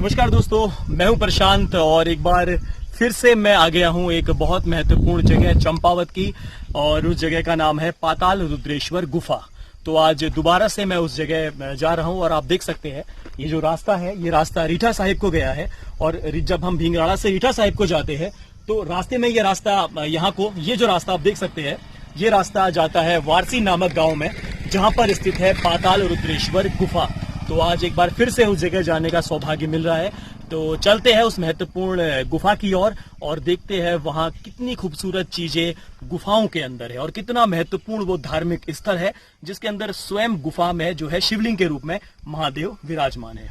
नमस्कार दोस्तों, मैं हूं प्रशांत और एक बार फिर से मैं आ गया हूं एक बहुत महत्वपूर्ण जगह चंपावत की। और उस जगह का नाम है पाताल रुद्रेश्वर गुफा। तो आज दोबारा से मैं उस जगह जा रहा हूं और आप देख सकते हैं ये जो रास्ता है, ये रास्ता रीठा साहिब को गया है। और जब हम भींगराड़ा से रीठा साहिब को जाते हैं तो रास्ते में ये रास्ता ये जो रास्ता आप देख सकते हैं, ये रास्ता जाता है वारसी नामक गांव में, जहां पर स्थित है पाताल रुद्रेश्वर गुफा। तो आज एक बार फिर से उस जगह जाने का सौभाग्य मिल रहा है। तो चलते हैं उस महत्वपूर्ण गुफा की ओर और देखते हैं वहां कितनी खूबसूरत चीजें गुफाओं के अंदर है और कितना महत्वपूर्ण वो धार्मिक स्थल है, जिसके अंदर स्वयं गुफा में जो है शिवलिंग के रूप में महादेव विराजमान है।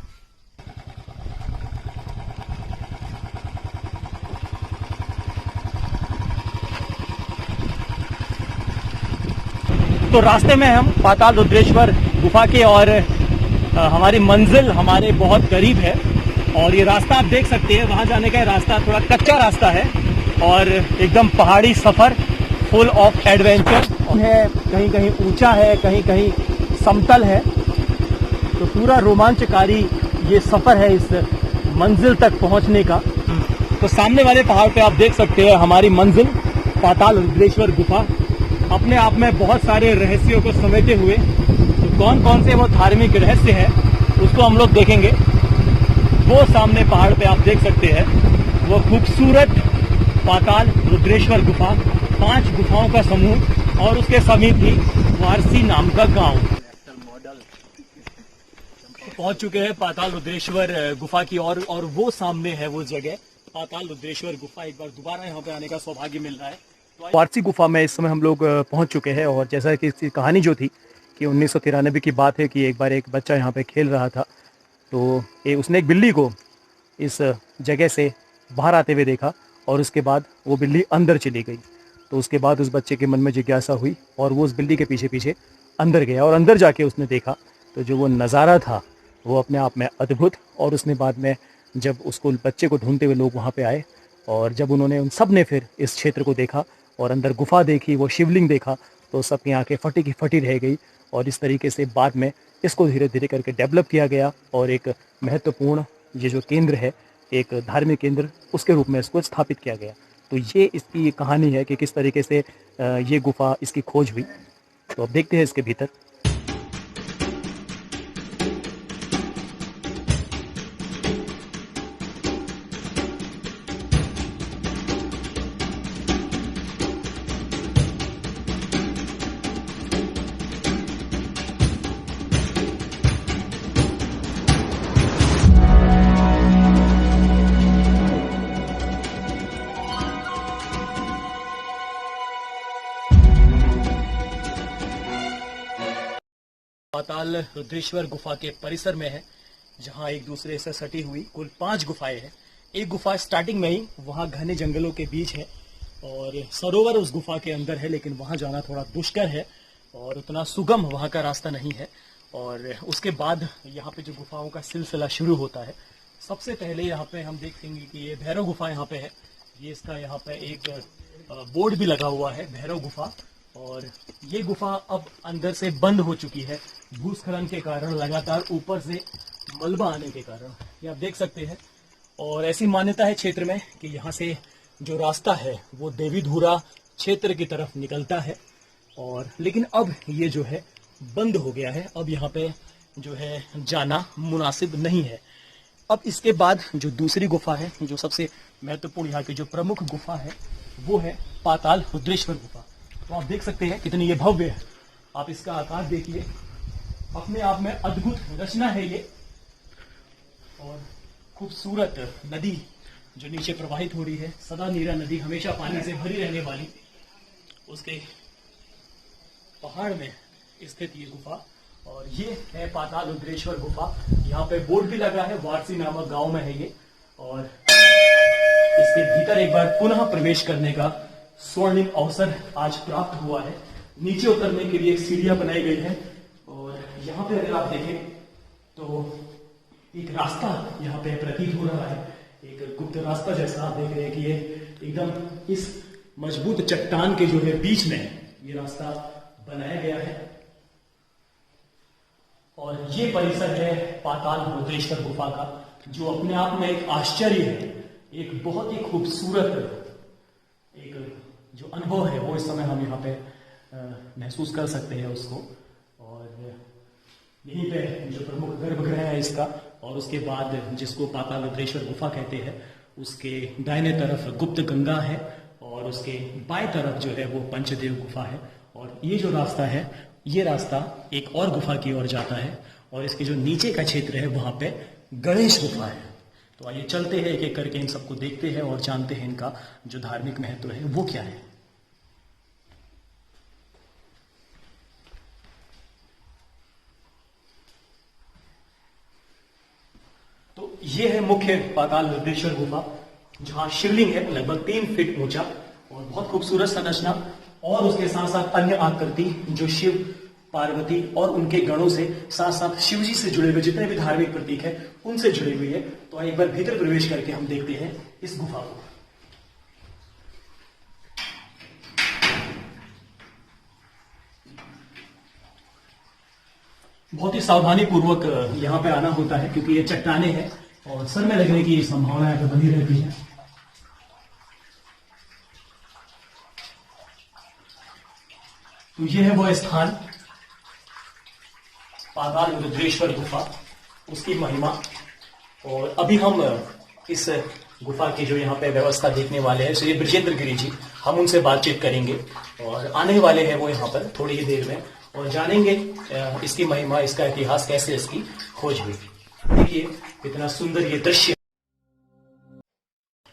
तो रास्ते में हम पाताल रुद्रेश्वर गुफा के और हमारी मंजिल हमारे बहुत करीब है। और ये रास्ता आप देख सकते हैं, वहां जाने का रास्ता थोड़ा कच्चा रास्ता है और एकदम पहाड़ी सफर, फुल ऑफ एडवेंचर है। कहीं कहीं ऊंचा है, कहीं कहीं समतल है। तो पूरा रोमांचकारी ये सफर है इस मंजिल तक पहुंचने का। तो सामने वाले पहाड़ पे आप देख सकते हैं हमारी मंजिल पाताल रुद्रेश्वर गुफा, अपने आप में बहुत सारे रहस्यों को समेटे हुए। तो कौन कौन से वो धार्मिक रहस्य है उसको हम लोग देखेंगे। वो सामने पहाड़ पे आप देख सकते हैं वो खूबसूरत पाताल रुद्रेश्वर गुफा, 5 गुफाओं का समूह और उसके समीप ही वारसी नाम का गांव। पहुंच चुके हैं पाताल रुद्रेश्वर गुफा की और वो सामने है वो जगह पाताल रुद्रेश्वर गुफा। एक बार दोबारा यहाँ पे आने का सौभाग्य मिल रहा है। तो वारसी गुफा में इस समय हम लोग पहुंच चुके हैं। और जैसा कि इसकी कहानी जो थी कि 1993 की बात है कि एक बार एक बच्चा यहाँ पे खेल रहा था, तो उसने एक बिल्ली को इस जगह से बाहर आते हुए देखा और उसके बाद वो बिल्ली अंदर चली गई। तो उसके बाद उस बच्चे के मन में जिज्ञासा हुई और वो उस बिल्ली के पीछे पीछे अंदर गया और अंदर जाके उसने देखा तो जो वो नज़ारा था वो अपने आप में अद्भुत। और उसने बाद में जब उसको बच्चे को ढूंढते हुए लोग वहाँ पे आए और जब उन्होंने उन सब ने फिर इस क्षेत्र को देखा और अंदर गुफा देखी, वो शिवलिंग देखा, तो सबकी आंखें फटी की फटी रह गई। और इस तरीके से बाद में इसको धीरे धीरे करके डेवलप किया गया और एक महत्वपूर्ण ये जो केंद्र है, एक धार्मिक केंद्र, उसके रूप में इसको स्थापित किया गया। तो ये इसकी कहानी है कि किस तरीके से ये गुफा, इसकी खोज हुई। तो अब देखते हैं इसके भीतर। पाताल रुद्रेश्वर गुफा के परिसर में है, जहां एक दूसरे से सटी हुई कुल 5 गुफाएं हैं। एक गुफा स्टार्टिंग में ही वहां घने जंगलों के बीच है और सरोवर उस गुफा के अंदर है, लेकिन वहां जाना थोड़ा दुष्कर है और उतना सुगम वहां का रास्ता नहीं है। और उसके बाद यहाँ पे जो गुफाओं का सिलसिला शुरू होता है, सबसे पहले यहाँ पे हम देखेंगे कि ये भैरव गुफा यहाँ पे है। ये इसका यहाँ पे एक बोर्ड भी लगा हुआ है, भैरव गुफा। और ये गुफा अब अंदर से बंद हो चुकी है भूस्खलन के कारण, लगातार ऊपर से मलबा आने के कारण, ये आप देख सकते हैं। और ऐसी मान्यता है क्षेत्र में कि यहाँ से जो रास्ता है वो देवीधुरा क्षेत्र की तरफ निकलता है। और लेकिन अब ये जो है बंद हो गया है, अब यहाँ पे जो है जाना मुनासिब नहीं है। अब इसके बाद जो दूसरी गुफा है, जो सबसे महत्वपूर्ण यहाँ की जो प्रमुख गुफा है, वो है पाताल रुद्रेश्वर गुफा। तो आप देख सकते हैं कितनी ये भव्य है। आप इसका आकार देखिए, अपने आप में अद्भुत रचना है ये। और खूबसूरत नदी जो नीचे प्रवाहित हो रही है, सदा नीरा नदी, हमेशा पानी से भरी रहने वाली, उसके पहाड़ में स्थित ये गुफा। और ये है पाताल रुद्रेश्वर गुफा। यहाँ पे बोर्ड भी लगा है, वारसी नामक गांव में है ये। और इसके भीतर एक बार पुनः प्रवेश करने का स्वर्णिम अवसर आज प्राप्त हुआ है। नीचे उतरने के लिए सीढ़ियां बनाई गई है और यहाँ पे अगर आप देखें तो एक रास्ता यहाँ पे प्रतीत हो रहा है, एक गुप्त रास्ता जैसा। आप देख रहे हैं कि ये एकदम इस मजबूत चट्टान के जो है बीच में ये रास्ता बनाया गया है। और ये परिसर है पाताल रुद्रेश्वर गुफा का, जो अपने आप में एक आश्चर्य है, एक बहुत ही खूबसूरत एक जो अनुभव है वो इस समय हम यहाँ पे महसूस कर सकते हैं उसको। और यहीं पे जो प्रमुख गर्भगृह है इसका, और उसके बाद जिसको पाताल रुद्रेश्वर गुफा कहते हैं, उसके दाहिने तरफ गुप्त गंगा है और उसके बाएं तरफ जो है वो पंचदेव गुफा है। और ये जो रास्ता है, ये रास्ता एक और गुफा की ओर जाता है, और इसके जो नीचे का क्षेत्र है वहां पे गणेश गुफा है। तो आइए चलते हैं, एक एक करके इन सबको देखते हैं और जानते हैं इनका जो धार्मिक महत्व है वो क्या है। तो ये है मुख्य पाताल रुद्रेश्वर गुफा, जहां शिवलिंग है लगभग 3 फीट ऊंचा और बहुत खूबसूरत संरचना, और उसके साथ साथ अन्य आकृति जो शिव, पार्वती और उनके गणों से, साथ साथ शिव जी से जुड़े हुए जितने भी धार्मिक प्रतीक है उनसे जुड़े हुए है। तो एक बार भीतर प्रवेश करके हम देखते हैं इस गुफा को। बहुत ही सावधानी पूर्वक यहाँ पे आना होता है, क्योंकि ये चट्टाने हैं और सर में लगने की संभावना यहाँ पे बनी रहती है। तो ये है वो स्थान, पाताल रुद्रेश्वर गुफा, उसकी महिमा। और अभी हम इस गुफा की जो यहाँ पे व्यवस्था देखने वाले हैं श्री ब्रजेंद्र गिरी जी, हम उनसे बातचीत करेंगे और आने वाले हैं वो यहाँ पर थोड़ी ही देर में, और जानेंगे इसकी महिमा, इसका इतिहास, कैसे इसकी खोज हुई। देखिए कितना सुंदर ये दृश्य।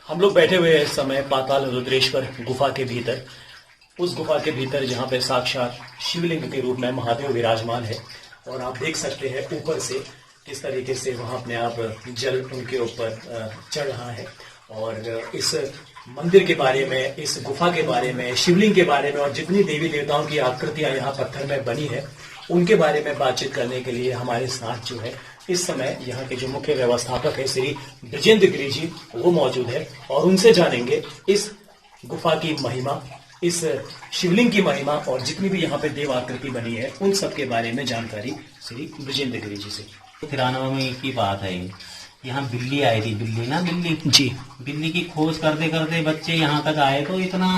हम लोग बैठे हुए इस समय पाताल रुद्रेश्वर गुफा के भीतर, उस गुफा के भीतर जहाँ पे साक्षात शिवलिंग के रूप में महादेव विराजमान है। और आप देख सकते हैं ऊपर से किस तरीके से वहां अपने आप जल उनके ऊपर चढ़ रहा है। और इस मंदिर के बारे में, इस गुफा के बारे में, शिवलिंग के बारे में और जितनी देवी देवताओं की आकृतियां यहाँ पत्थर में बनी है उनके बारे में बातचीत करने के लिए हमारे साथ जो है इस समय यहाँ के जो मुख्य व्यवस्थापक है श्री ब्रजेंद्र गिरी जी, वो मौजूद है, और उनसे जानेंगे इस गुफा की महिमा, इस शिवलिंग की महिमा और जितनी भी यहाँ पे देव आकृति बनी है उन सब के बारे में जानकारी श्री ब्रजेंद्र गिरी जी से। 93 में की बात है, यहाँ बिल्ली आई थी, बिल्ली जी, बिल्ली की खोज करते करते बच्चे यहाँ तक आए तो इतना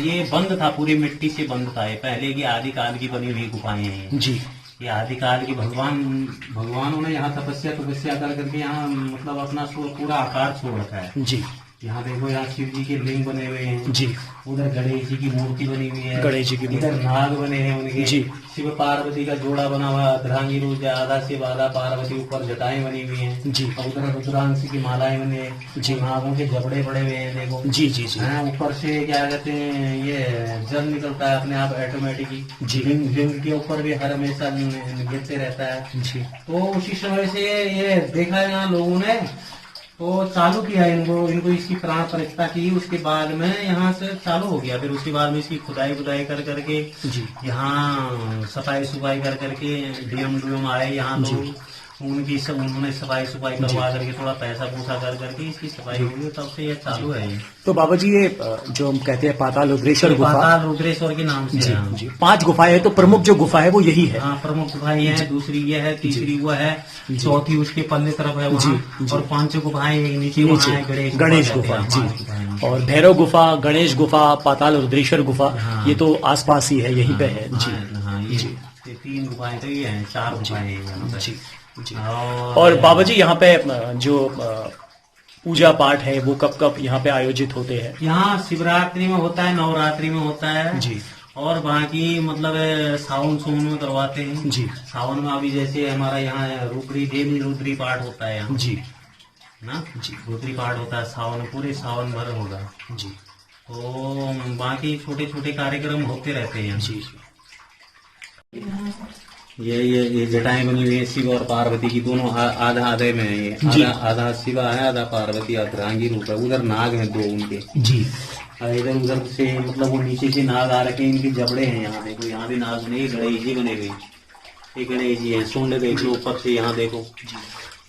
ये बंद था, पूरी मिट्टी से बंद था। ये पहले की आदिकाल की बनी हुई गुफाएं हैं जी। ये आदिकाल की भगवानों ने यहाँ तपस्या कर करके यहाँ मतलब अपना पूरा आकार छोड़ रखा है जी। यहाँ देखो, यहाँ शिव जी के लिंग बने हुए हैं जी, उधर गणेश जी की मूर्ति बनी हुई है, गणेश जी की इधर नाग बने हैं उनके जी, शिव पार्वती का जोड़ा बना हुआ, अर्धांगी रूप, आधा शिव आधा पार्वती, ऊपर जटाएं बनी हुई हैं जी, और उधर रुद्रांश की मालाएं बनी है जी, नागों के जबड़े पड़े हुए हैं देखो जी जी जी। ऊपर से क्या कहते हैं ये जल निकलता है अपने आप ऑटोमेटिकली जी, लिंग के ऊपर भी हर हमेशा गिरते रहता है जी। तो उसी समय से ये देखा है यहाँ लोगों ने तो चालू किया इनको इसकी प्राण परीक्षा की, उसके बाद में यहाँ से चालू हो गया। फिर उसके बाद में इसकी खुदाई कर करके जी, यहाँ सफाई कर करके डीएम आए यहाँ लोग, उनकी सब उन्होंने सफाई करवा करके थोड़ा पैसा पूसा कर करके इसकी सफाई हुई, तब से ये चालू है। तो बाबा जी ये जो हम कहते हैं पाताल रुद्रेश्वर गुफा, पाताल रुद्रेश्वर के नाम से जी, जी। 5 गुफाएं हैं, तो प्रमुख जो गुफा है वो यही है। हाँ, प्रमुख गुफाएं है, दूसरी ये है, तीसरी वो है, चौथी उसके पल्ले तरफ है वहाँ, और 5 गुफाएं नीचे गणेश गुफा जी, और भैरव गुफा, गणेश गुफा, पाताल रुद्रेश्वर गुफा, ये तो आसपास ही है, यहीं पे है जी। हाँ, ये 3 गुफाएं तो ये है, 4 गुफाएं जी जी। और बाबा जी यहाँ पे जो पूजा पाठ है वो कब कब यहाँ पे आयोजित होते हैं? यहाँ शिवरात्रि में होता है, नवरात्रि में होता है जी, और बाकी मतलब सावन में करवाते हैं जी। सावन में अभी जैसे हमारा यहाँ डेली रुद्री पाठ होता है यहाँ जी ना जी, रुद्री पाठ होता है सावन, पूरे सावन भर होगा जी। तो बाकी छोटे छोटे कार्यक्रम होते रहते हैं जी। ये जटाएं बनी हुई है शिव और पार्वती की, दोनों आधा आधे में है ये, आधा शिवा है आधा पार्वती, अर्धांगी रूप है। उधर नाग है 2 उनके जी, इधर उधर से मतलब वो नीचे से नाग आ रखे हैं, इनके जबड़े हैं। यहाँ देखो, यहाँ भी नाग बने, गणेश जी बने हुए, ये गणेश जी है। सूंड देखो ऊपर से, यहाँ देखो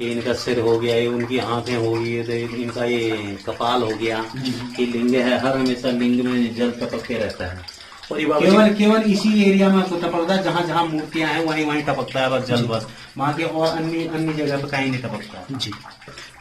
ये इनका सिर हो गया, ये उनकी आंखें हो गई, तो इनका ये कपाल हो गया, ये लिंग है, हर हमेशा लिंग में जल टपकते रहता है। और केवल इसी एरिया में टपकता है, जहाँ जहाँ मूर्तियां हैं वहीं टपकता है बस जल, बस बाकी और अन्य जगह पर कहीं नहीं टपकता है जी।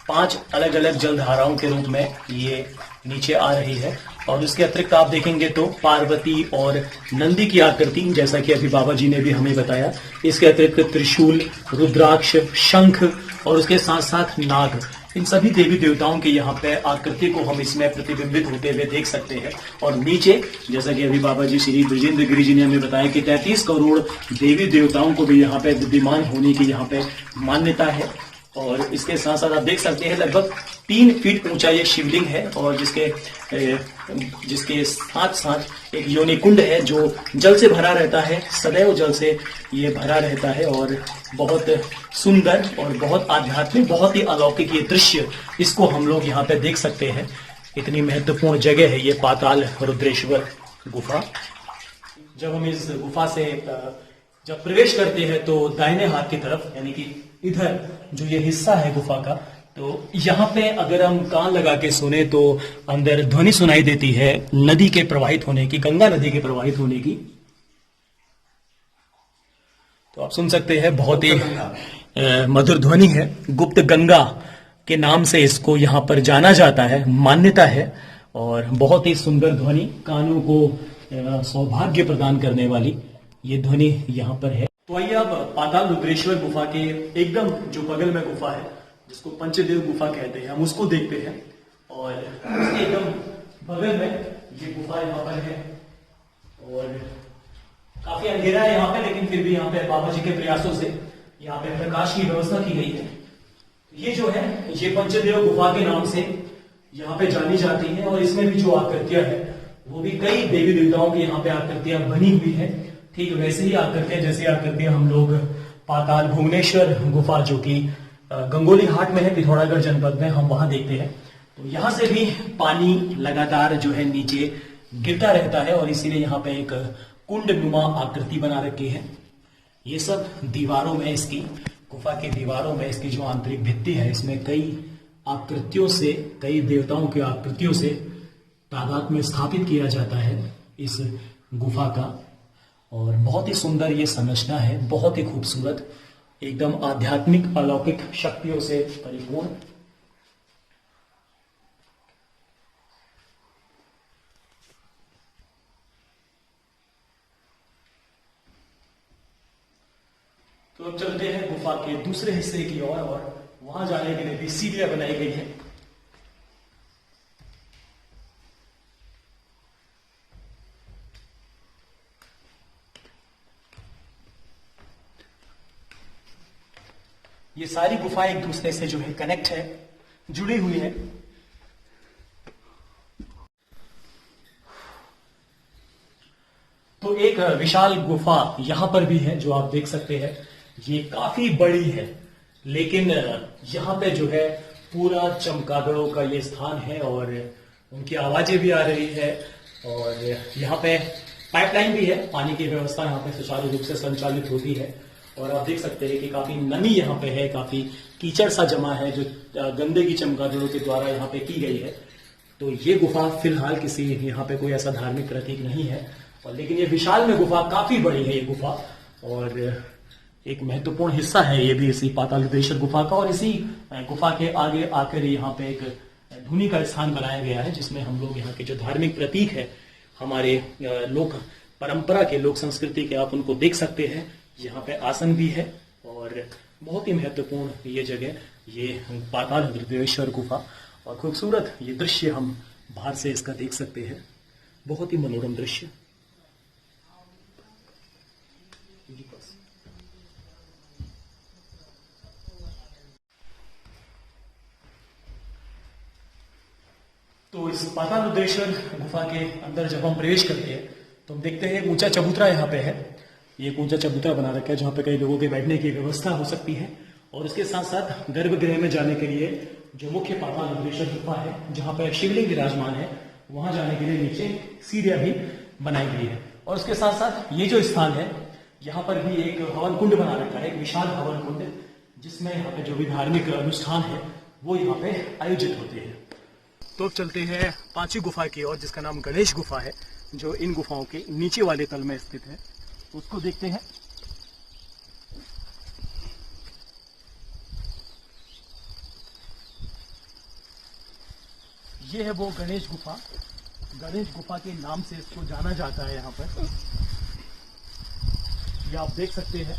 5 अलग अलग जलधाराओं के रूप में ये नीचे आ रही है। और उसके अतिरिक्त आप देखेंगे तो पार्वती और नंदी की आकृति, जैसा कि अभी बाबा जी ने भी हमें बताया। इसके अतिरिक्त त्रिशूल, रुद्राक्ष, शंख और उसके साथ साथ नाग, इन सभी देवी देवताओं की यहाँ पे आकृति को हम इसमें प्रतिबिंबित होते हुए देख सकते हैं। और नीचे जैसा कि अभी बाबा जी श्री ब्रजेंद्र गिरी जी ने हमें बताया कि 33 करोड़ देवी देवताओं को भी यहाँ पे विद्यमान होने की यहाँ पे मान्यता है। और इसके साथ साथ आप देख सकते हैं लगभग 3 फीट ऊंचा ये शिवलिंग है, और जिसके साथ साथ एक योनि कुंड है जो जल से भरा रहता है, सदैव जल से ये भरा रहता है। और बहुत सुंदर और बहुत आध्यात्मिक, बहुत ही अलौकिक ये दृश्य, इसको हम लोग यहाँ पे देख सकते हैं। इतनी महत्वपूर्ण जगह है ये पाताल रुद्रेश्वर गुफा। जब हम इस गुफा से जब प्रवेश करते हैं तो दाहिने हाथ की तरफ, यानी कि इधर जो ये हिस्सा है गुफा का, तो यहाँ पे अगर हम कान लगा के सुने तो अंदर ध्वनि सुनाई देती है नदी के प्रवाहित होने की, गंगा नदी के प्रवाहित होने की। तो आप सुन सकते हैं, बहुत ही मधुर ध्वनि है। गुप्त गंगा के नाम से इसको यहाँ पर जाना जाता है, मान्यता है। और बहुत ही सुंदर ध्वनि, कानों को सौभाग्य प्रदान करने वाली ये ध्वनि यहाँ पर है। तो आइए अब पाताल रुद्रेश्वर गुफा के एकदम जो बगल में गुफा है, जिसको पंचदेव गुफा कहते हैं, हम उसको देखते हैं। और उसके एकदम बगल में ये गुफा यहाँ पर है, और काफी अंधेरा है यहाँ पे, लेकिन फिर भी यहाँ पे बाबा जी के प्रयासों से यहाँ पे प्रकाश की व्यवस्था की गई है। ये जो है ये पंचदेव गुफा के नाम से यहाँ पे जानी जाती है। और इसमें भी जो आकृतियां है वो भी कई देवी देवताओं की यहाँ पे आकृतियां बनी हुई है। ठीक वैसे ही आकृतियां, जैसी आकृतियां हम लोग पाताल भुवनेश्वर गुफा जो कि गंगोली हाट में है, पिथौरागढ़ जनपद में, हम वहां देखते हैं। तो यहां से भी पानी लगातार जो है नीचे गिरता रहता है, और इसीलिए यहाँ पे एक कुंड नुमा आकृति बना रखी है। ये सब दीवारों में, इसकी गुफा की दीवारों में, इसकी जो आंतरिक भित्ति है, इसमें कई आकृतियों से, कई देवताओं की आकृतियों से तादाद में स्थापित किया जाता है इस गुफा का। और बहुत ही सुंदर ये संरचना है, बहुत ही खूबसूरत, एकदम आध्यात्मिक अलौकिक शक्तियों से परिपूर्ण। तो अब चलते हैं गुफा के दूसरे हिस्से की ओर, और वहां जाने के लिए भी सीढ़ियां बनाई गई है। ये सारी गुफाएं एक दूसरे से जो है कनेक्ट है, जुड़ी हुई है। तो एक विशाल गुफा यहां पर भी है, जो आप देख सकते हैं। ये काफी बड़ी है, लेकिन यहां पे जो है पूरा चमगादड़ों का ये स्थान है, और उनकी आवाजें भी आ रही है। और यहाँ पे पाइपलाइन भी है, पानी की व्यवस्था यहाँ पे सुचारू रूप से संचालित होती है। और आप देख सकते हैं कि काफी नमी यहाँ पे है, काफी कीचड़ सा जमा है, जो गंदे की चमगादड़ों के द्वारा यहाँ पे की गई है। तो ये गुफा फिलहाल किसी यहाँ पे कोई ऐसा धार्मिक प्रतीक नहीं है, और लेकिन ये विशाल में गुफा काफी बड़ी है ये गुफा, और एक महत्वपूर्ण हिस्सा है ये भी इसी पाताल रुद्रेश्वर गुफा का। और इसी गुफा के आगे आकर यहाँ पे एक धुनी का स्थान बनाया गया है, जिसमें हम लोग यहाँ के जो धार्मिक प्रतीक है, हमारे लोक परंपरा के, लोक संस्कृति के, आप उनको देख सकते हैं। यहाँ पे आसन भी है, और बहुत ही महत्वपूर्ण ये जगह, ये पाताल रुद्रेश्वर गुफा। और खूबसूरत ये दृश्य हम बाहर से इसका देख सकते हैं, बहुत ही मनोरम दृश्य। तो इस पाताल रुद्रेश्वर गुफा के अंदर जब हम प्रवेश करते हैं तो हम देखते हैं ऊंचा चबूतरा यहाँ पे है। ये एक ऊंचा चबूतरा बना रखा है, जहाँ पे कई लोगों के बैठने की व्यवस्था हो सकती है। और उसके साथ साथ गर्भगृह में जाने के लिए जो मुख्य पाताल रुद्रेश्वर गुफा है, जहाँ पे शिवलिंग विराजमान है, वहां जाने के लिए नीचे सीढ़ियां भी बनाई गई है। और उसके साथ साथ ये जो स्थान है, यहाँ पर भी एक हवन कुंड बना रखा है, एक विशाल हवन कुंड, जिसमें यहाँ पे जो भी धार्मिक अनुष्ठान है वो यहाँ पे आयोजित होते हैं। तो अब चलते हैं पांचवी गुफा की ओर, जिसका नाम गणेश गुफा है, जो इन गुफाओं के नीचे वाले तल में स्थित है। उसको देखते हैं। ये है वो गणेश गुफा। गणेश गुफा के नाम से इसको जाना जाता है। यहाँ पर ये आप देख सकते हैं,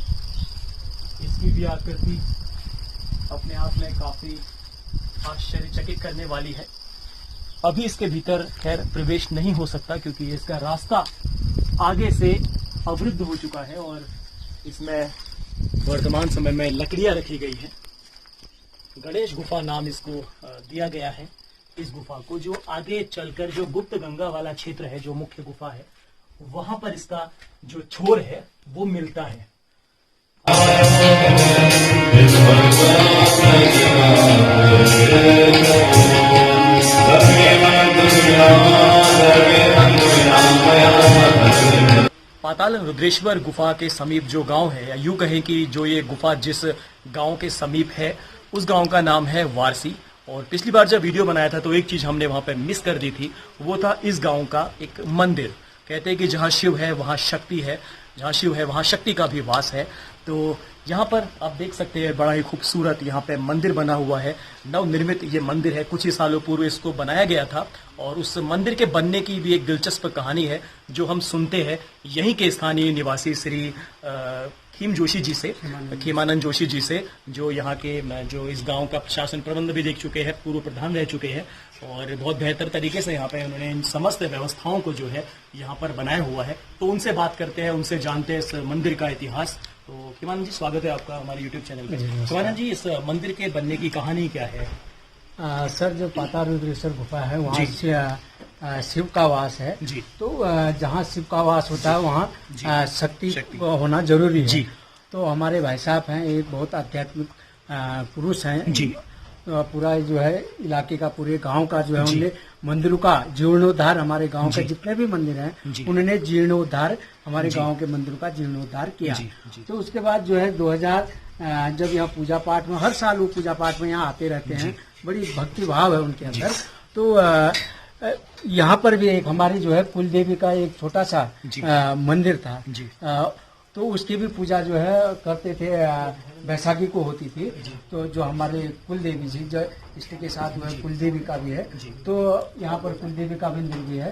इसकी भी आकृति अपने आप में काफी आश्चर्यचकित करने वाली है। अभी इसके भीतर खैर प्रवेश नहीं हो सकता क्योंकि इसका रास्ता आगे से अवरुद्ध हो चुका है और इसमें वर्तमान समय में लकड़ियां रखी गई हैं। गणेश गुफा नाम इसको दिया गया है, इस गुफा को, जो आगे चलकर जो गुप्त गंगा वाला क्षेत्र है, जो मुख्य गुफा है, वहां पर इसका जो छोर है वो मिलता है। पाताल रुद्रेश्वर गुफा के समीप जो गांव है, या यूं कहें कि जो ये गुफा जिस गांव के समीप है, उस गांव का नाम है वारसी। और पिछली बार जब वीडियो बनाया था तो एक चीज हमने वहां पे मिस कर दी थी, वो था इस गांव का एक मंदिर। कहते हैं कि जहां शिव है वहां शक्ति है, जहां शिव है वहां शक्ति का भी वास है। तो यहाँ पर आप देख सकते हैं बड़ा ही खूबसूरत यहाँ पे मंदिर बना हुआ है, नवनिर्मित ये मंदिर है। कुछ ही सालों पूर्व इसको बनाया गया था और उस मंदिर के बनने की भी एक दिलचस्प कहानी है जो हम सुनते हैं यहीं के स्थानीय निवासी श्री खीम जोशी जी से, खीमानंद जोशी जी से, जो यहाँ के जो इस गांव का शासन प्रबंध भी देख चुके हैं, पूर्व प्रधान रह चुके हैं और बहुत बेहतर तरीके से यहाँ पे उन्होंने इन समस्त व्यवस्थाओं को जो है यहाँ पर बनाया हुआ है। तो उनसे बात करते हैं, उनसे जानते हैं इस मंदिर का इतिहास। तो खीमानंद जी, स्वागत है आपका हमारे यूट्यूब चैनल पे। खीमानंद जी, इस मंदिर के बनने की कहानी क्या है? सर, जो पाताल रुद्रेश्वर गुफा है वहाँ से शिव का वास है जी। तो जहाँ शिव का वास होता है वहाँ शक्ति होना जरूरी है जी। तो हमारे भाई साहब हैं, एक बहुत आध्यात्मिक पुरुष हैं जी। पूरा जो है इलाके का, पूरे गांव का जो है उन्होंने मंदिरों का जीर्णोद्धार, हमारे गांव के जितने भी मंदिर हैं उन्होंने जीर्णोद्धार, हमारे गांव के मंदिरों का जीर्णोद्धार किया। तो उसके बाद जो है 2000 जब यहाँ पूजा पाठ में, हर साल वो पूजा पाठ में यहाँ आते रहते हैं, बड़ी भक्ति भाव है उनके अंदर। तो यहाँ पर भी एक हमारी जो है कुल देवी का एक छोटा सा मंदिर था, तो उसकी भी पूजा जो है करते थे, बैसाखी को होती थी। तो जो हमारे कुल देवी जी, जो इसके के साथ में कुल देवी का भी है, तो यहाँ पर कुल देवी का मंदिर भी है।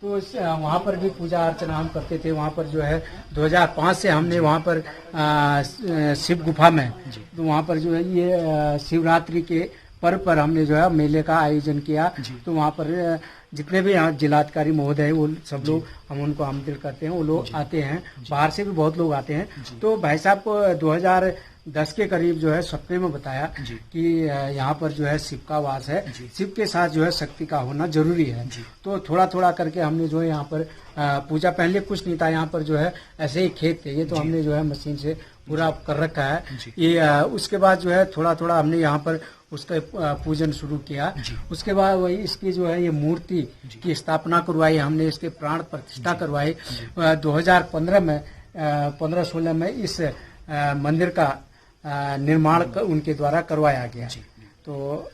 तो वहाँ पर भी पूजा अर्चना हम करते थे। वहाँ पर जो है 2005 से हमने वहाँ पर शिव गुफा में, तो वहाँ पर जो है ये शिवरात्रि के पर्व पर हमने जो है मेले का आयोजन किया। तो वहाँ पर जितने भी यहाँ जिलाधिकारी महोदय है वो सब लोग, हम उनको आमंत्रित करते हैं, वो लोग आते हैं, बाहर से भी बहुत लोग आते हैं। तो भाई साहब को 2010 के करीब जो है सपने में बताया कि यहाँ पर जो है शिव का वास है, शिव के साथ जो है शक्ति का होना जरूरी है। तो थोड़ा थोड़ा करके हमने जो है यहाँ पर पूजा, पहले कुछ नहीं था, यहाँ पर जो है ऐसे ही खेत थे, ये तो हमने जो है मशीन से पूरा कर रखा है ये। उसके बाद जो है थोड़ा थोड़ा हमने यहाँ पर उसका पूजन शुरू किया। उसके बाद वही इसकी जो है ये मूर्ति की स्थापना करवाई हमने, इसके प्राण प्रतिष्ठा करवाई 2015 में, 15-16 में इस मंदिर का निर्माण उनके द्वारा करवाया गया। तो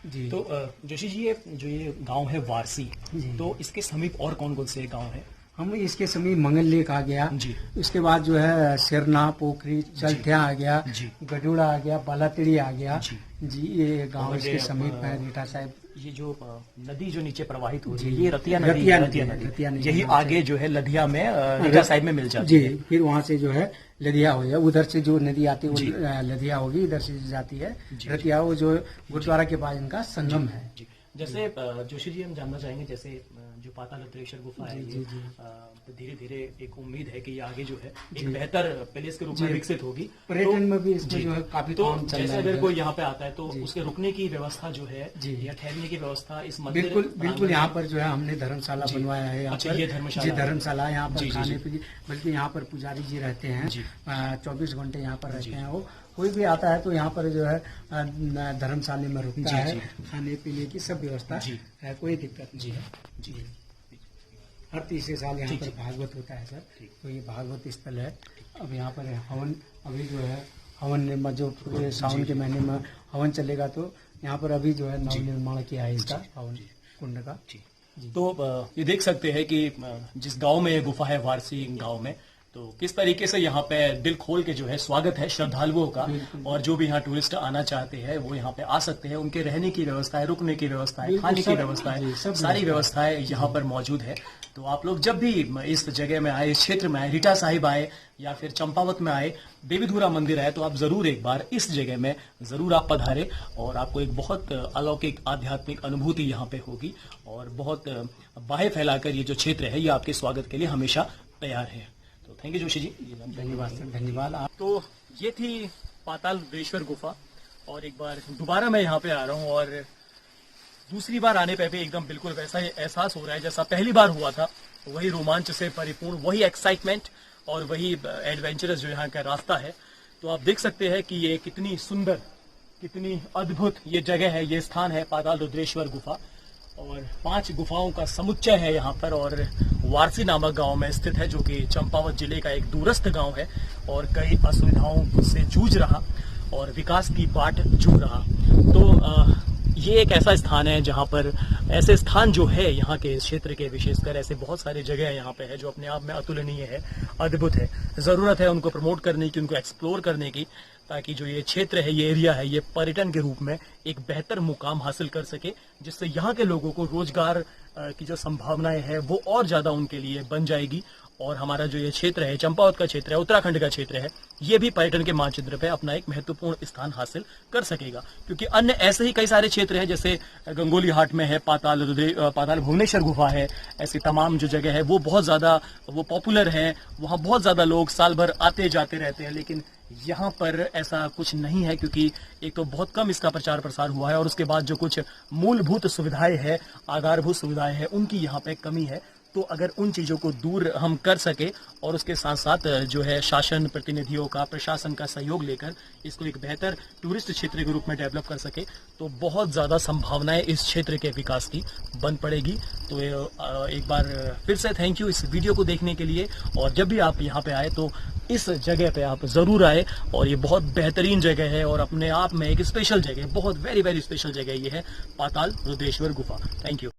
जी, तो जोशी जी, ये जो ये गांव है वारसी, तो इसके समीप और कौन कौन से गांव है? हम इसके समीप मंगल लेक आ गया, उसके बाद जो है सिरना, पोखरी, चलथिया आ गया, गडूड़ा आ गया, बालातिड़ी आ गया जी। ये गांव इसके समीप है। रीठा साहिब, ये जो नदी जो नीचे प्रवाहित हो रही है, ये रतिया नदी, यही आगे जो है लधिया में, रीठा साहिब में मिल जाती है। फिर वहाँ से जो है लधिया हो जाए, उधर से जो नदी आती है वो लधिया होगी, इधर से जाती है रतिया, वो जो गुरुद्वारा के पास इनका संगम है। जैसे जोशी जी, हम जानना चाहेंगे, जैसे जो पाताल रुद्रेश्वर गुफा है, धीरे धीरे एक उम्मीद है कि ये आगे जो है एक बेहतर प्लेस के रूप में विकसित होगी, पर्यटन में भी इसमें जो है काफी काम चल रहा है। जैसे अगर कोई यहाँ पे आता है तो उसके रुकने की व्यवस्था जो है या ठहरने की व्यवस्था इस मंदिर, बिल्कुल यहाँ पर जो है हमने धर्मशाला बनवाया है। यहाँ पर ये धर्मशाला, यहाँ पर खाने पीने, बल्कि यहाँ पर पुजारी जी रहते हैं, 24 घंटे यहाँ पर रहते हैं। वो कोई भी आता है तो यहाँ पर जो है धर्मशाला में रुकता है, खाने पीने की सब व्यवस्था है, कोई दिक्कत नहीं है। हर तीसरे साल यहाँ पर भागवत होता है सर, तो ये भागवत स्थल है। अब यहाँ पर हवन, अभी जो है हवन जो पूरे सावन के महीने में हवन चलेगा, तो यहाँ पर अभी जो है नव निर्माण किया है इसका हवन कुंड का। तो ये देख सकते हैं कि जिस गांव में ये गुफा है, वारसी गांव में, तो किस तरीके से यहाँ पे दिल खोल के जो है स्वागत है श्रद्धालुओं का, और जो भी यहाँ टूरिस्ट आना चाहते हैं वो यहाँ पे आ सकते हैं। उनके रहने की व्यवस्था है, रुकने की व्यवस्था है, खाने की व्यवस्था है, सारी व्यवस्थाएं यहाँ पर मौजूद है। तो आप लोग जब भी इस जगह में आए, इस क्षेत्र में आए, रीटा साहिब आए या फिर चंपावत में आए, देवीधुरा मंदिर आए, तो आप जरूर एक बार इस जगह में जरूर आप पधारे और आपको एक बहुत अलौकिक आध्यात्मिक अनुभूति यहाँ पे होगी और बहुत बाहें फैलाकर ये जो क्षेत्र है ये आपके स्वागत के लिए हमेशा तैयार है। तो थैंक यू जोशी जी। धन्यवाद सर, धन्यवाद। आप तो ये थी पाताल रुद्रेश्वर गुफा, और एक बार दोबारा मैं यहाँ पे आ रहा हूँ और दूसरी बार आने पे भी एकदम बिल्कुल वैसा ही एहसास हो रहा है जैसा पहली बार हुआ था। वही रोमांच से परिपूर्ण, वही एक्साइटमेंट और वही एडवेंचरस जो यहाँ का रास्ता है। तो आप देख सकते हैं कि ये कितनी सुंदर, कितनी अद्भुत ये जगह है, ये स्थान है पाताल रुद्रेश्वर गुफा, और 5 गुफाओं का समुच्चय है यहाँ पर, और वारसी नामक गांव में स्थित है, जो कि चंपावत जिले का एक दूरस्थ गांव है और कई असुविधाओं से जूझ रहा और विकास की बाट जू रहा। तो ये एक ऐसा स्थान है जहाँ पर ऐसे स्थान जो है यहाँ के क्षेत्र के, विशेषकर ऐसे बहुत सारे जगह यहाँ पे है जो अपने आप में अतुलनीय है, अद्भुत है। जरूरत है उनको प्रमोट करने की, उनको एक्सप्लोर करने की, ताकि जो ये क्षेत्र है, ये एरिया है, ये पर्यटन के रूप में एक बेहतर मुकाम हासिल कर सके, जिससे यहाँ के लोगों को रोजगार की जो संभावनाएं है वो और ज्यादा उनके लिए बन जाएगी। और हमारा जो ये क्षेत्र है, चंपावत का क्षेत्र है, उत्तराखंड का क्षेत्र है, ये भी पर्यटन के मानचित्र पे अपना एक महत्वपूर्ण स्थान हासिल कर सकेगा। क्योंकि अन्य ऐसे ही कई सारे क्षेत्र हैं, जैसे गंगोली हाट में है पाताल भुवनेश्वर गुफा है, ऐसी तमाम जो जगह है वो बहुत ज्यादा वो पॉपुलर है, वहाँ बहुत ज्यादा लोग साल भर आते जाते रहते हैं। लेकिन यहाँ पर ऐसा कुछ नहीं है, क्योंकि एक तो बहुत कम इसका प्रचार प्रसार हुआ है और उसके बाद जो कुछ मूलभूत सुविधाएं हैं, आधारभूत सुविधाएं हैं, उनकी यहाँ पे कमी है। तो अगर उन चीज़ों को दूर हम कर सके और उसके साथ साथ जो है शासन प्रतिनिधियों का, प्रशासन का सहयोग लेकर इसको एक बेहतर टूरिस्ट क्षेत्र के रूप में डेवलप कर सके, तो बहुत ज़्यादा संभावनाएं इस क्षेत्र के विकास की बन पड़ेगी। तो एक बार फिर से थैंक यू इस वीडियो को देखने के लिए, और जब भी आप यहाँ पे आए तो इस जगह पे आप ज़रूर आए। और ये बहुत बेहतरीन जगह है और अपने आप में एक स्पेशल जगह, बहुत वेरी वेरी स्पेशल जगह ये है पाताल रुद्रेश्वर गुफा। Thank you.